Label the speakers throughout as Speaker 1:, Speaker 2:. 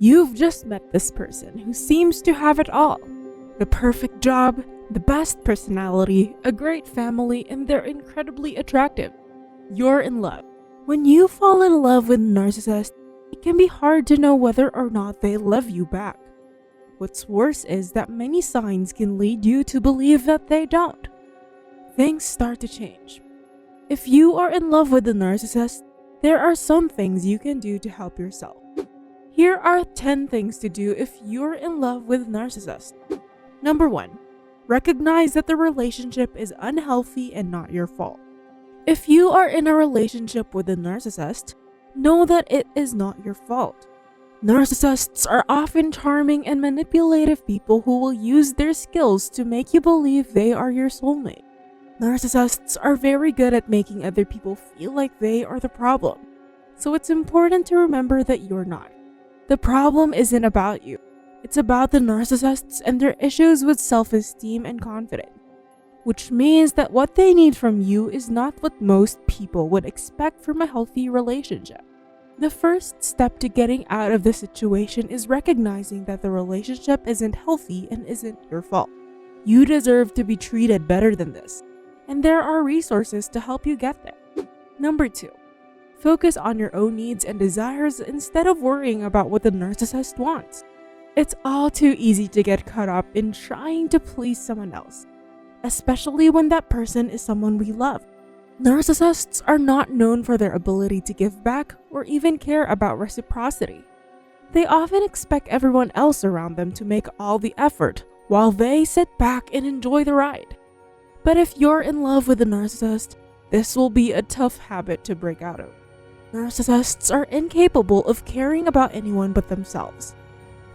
Speaker 1: You've just met this person who seems to have it all. The perfect job, the best personality, a great family, and they're incredibly attractive. You're in love. When you fall in love with a narcissist, it can be hard to know whether or not they love you back. What's worse is that many signs can lead you to believe that they don't. Things start to change. If you are in love with a narcissist, there are some things you can do to help yourself. Here are 10 things to do if you're in love with a narcissist. Number 1. Recognize that the relationship is unhealthy and not your fault. If you are in a relationship with a narcissist, know that it is not your fault. Narcissists are often charming and manipulative people who will use their skills to make you believe they are your soulmate. Narcissists are very good at making other people feel like they are the problem. So it's important to remember that you're not. The problem isn't about you. It's about the narcissists and their issues with self-esteem and confidence. Which means that what they need from you is not what most people would expect from a healthy relationship. The first step to getting out of the situation is recognizing that the relationship isn't healthy and isn't your fault. You deserve to be treated better than this, and there are resources to help you get there. Number 2. Focus on your own needs and desires instead of worrying about what the narcissist wants. It's all too easy to get caught up in trying to please someone else, especially when that person is someone we love. Narcissists are not known for their ability to give back or even care about reciprocity. They often expect everyone else around them to make all the effort while they sit back and enjoy the ride. But if you're in love with a narcissist, this will be a tough habit to break out of. Narcissists are incapable of caring about anyone but themselves,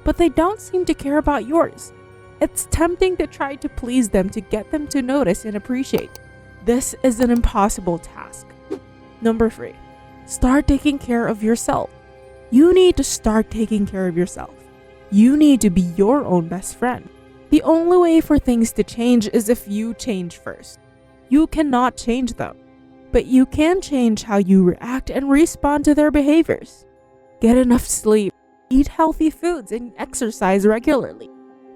Speaker 1: but they don't seem to care about yours. It's tempting to try to please them to get them to notice and appreciate. This is an impossible task. Number 3. Start taking care of yourself. You need to start taking care of yourself. You need to be your own best friend. The only way for things to change is if you change first. You cannot change them, but you can change how you react and respond to their behaviors. Get enough sleep, eat healthy foods, and exercise regularly.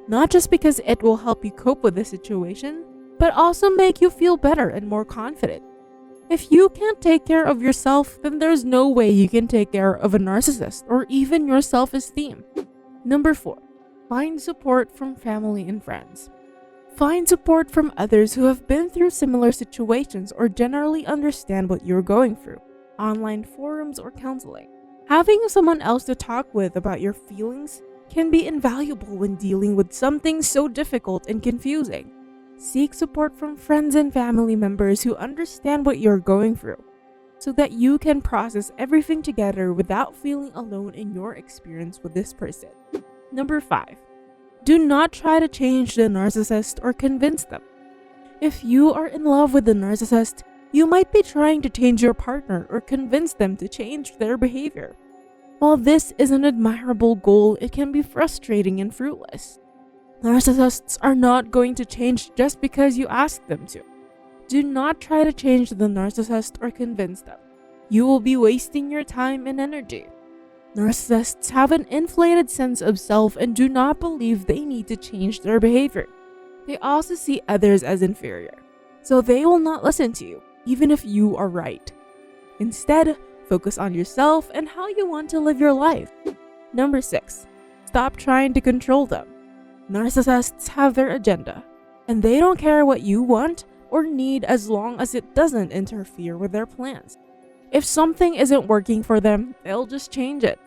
Speaker 1: Not just because it will help you cope with the situation, but also make you feel better and more confident. If you can't take care of yourself, then there's no way you can take care of a narcissist or even your self-esteem. Number 4. Find support from family and friends. Find support from others who have been through similar situations or generally understand what you're going through. Online forums or counseling. Having someone else to talk with about your feelings can be invaluable when dealing with something so difficult and confusing. Seek support from friends and family members who understand what you're going through, so that you can process everything together without feeling alone in your experience with this person. Number 5. Do not try to change the narcissist or convince them. If you are in love with the narcissist, you might be trying to change your partner or convince them to change their behavior. While this is an admirable goal, it can be frustrating and fruitless. Narcissists are not going to change just because you ask them to. Do not try to change the narcissist or convince them. You will be wasting your time and energy. Narcissists have an inflated sense of self and do not believe they need to change their behavior. They also see others as inferior, so they will not listen to you, even if you are right. Instead, focus on yourself and how you want to live your life. Number 6. Stop trying to control them. Narcissists have their agenda, and they don't care what you want or need as long as it doesn't interfere with their plans. If something isn't working for them, they'll just change it.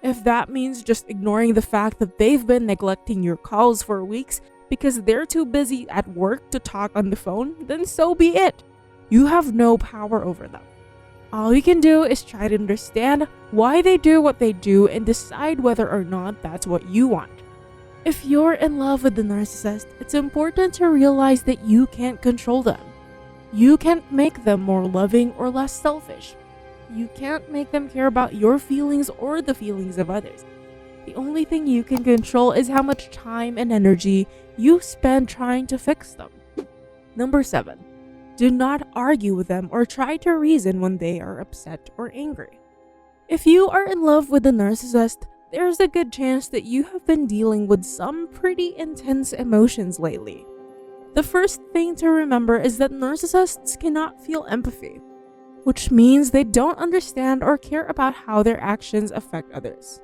Speaker 1: If that means just ignoring the fact that they've been neglecting your calls for weeks because they're too busy at work to talk on the phone, then so be it. You have no power over them. All you can do is try to understand why they do what they do and decide whether or not that's what you want. If you're in love with the narcissist, it's important to realize that you can't control them. You can't make them more loving or less selfish. You can't make them care about your feelings or the feelings of others. The only thing you can control is how much time and energy you spend trying to fix them. Number 7. Do not argue with them or try to reason when they are upset or angry. If you are in love with the narcissist, there's a good chance that you have been dealing with some pretty intense emotions lately. The first thing to remember is that narcissists cannot feel empathy, which means they don't understand or care about how their actions affect others.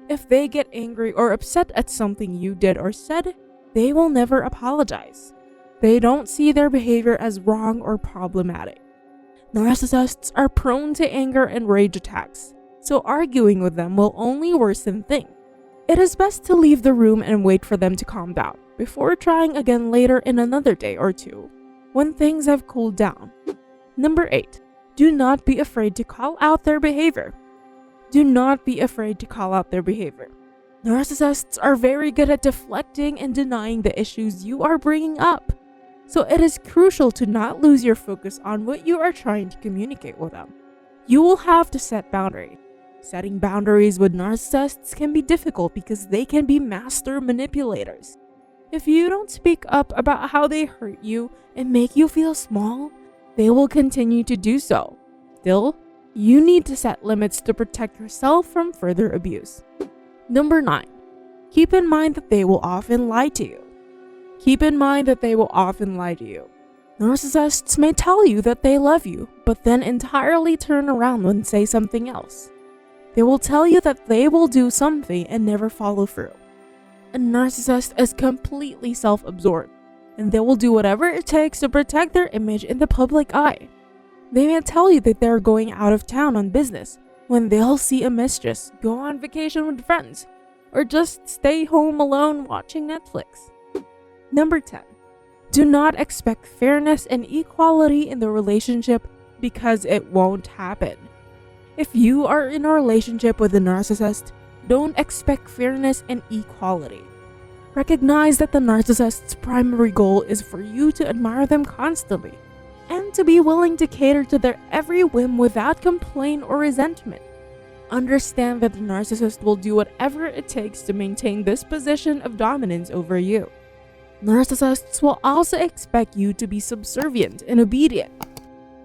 Speaker 1: If they get angry or upset at something you did or said, they will never apologize. They don't see their behavior as wrong or problematic. Narcissists are prone to anger and rage attacks, so arguing with them will only worsen things. It is best to leave the room and wait for them to calm down before trying again later in another day or two, when things have cooled down. Number 8. Do not be afraid to call out their behavior. Do not be afraid to call out their behavior. Narcissists are very good at deflecting and denying the issues you are bringing up, so it is crucial to not lose your focus on what you are trying to communicate with them. You will have to set boundaries. Setting boundaries with narcissists can be difficult because they can be master manipulators. If you don't speak up about how they hurt you and make you feel small, they will continue to do so. Still, you need to set limits to protect yourself from further abuse. Number 9. Keep in mind that they will often lie to you. Keep in mind that they will often lie to you. Narcissists may tell you that they love you, but then entirely turn around and say something else. They will tell you that they will do something and never follow through. A narcissist is completely self-absorbed, and they will do whatever it takes to protect their image in the public eye. They may tell you that they're going out of town on business when they'll see a mistress, go on vacation with friends, or just stay home alone watching Netflix. Number 10. Do not expect fairness and equality in the relationship because it won't happen. If you are in a relationship with a narcissist, don't expect fairness and equality. Recognize that the narcissist's primary goal is for you to admire them constantly and to be willing to cater to their every whim without complaint or resentment. Understand that the narcissist will do whatever it takes to maintain this position of dominance over you. Narcissists will also expect you to be subservient and obedient.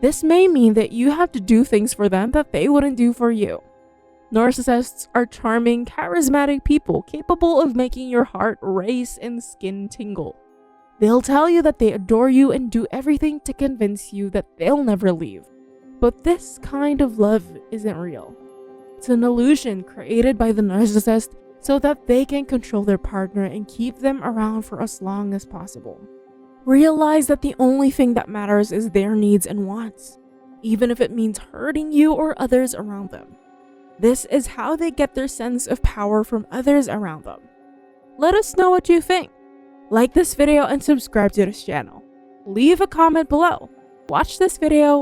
Speaker 1: This may mean that you have to do things for them that they wouldn't do for you. Narcissists are charming, charismatic people capable of making your heart race and skin tingle. They'll tell you that they adore you and do everything to convince you that they'll never leave. But this kind of love isn't real. It's an illusion created by the narcissist so that they can control their partner and keep them around for as long as possible. Realize that the only thing that matters is their needs and wants, even if it means hurting you or others around them. This is how they get their sense of power from others around them. Let us know what you think. Like this video and subscribe to this channel. Leave a comment below. Watch this video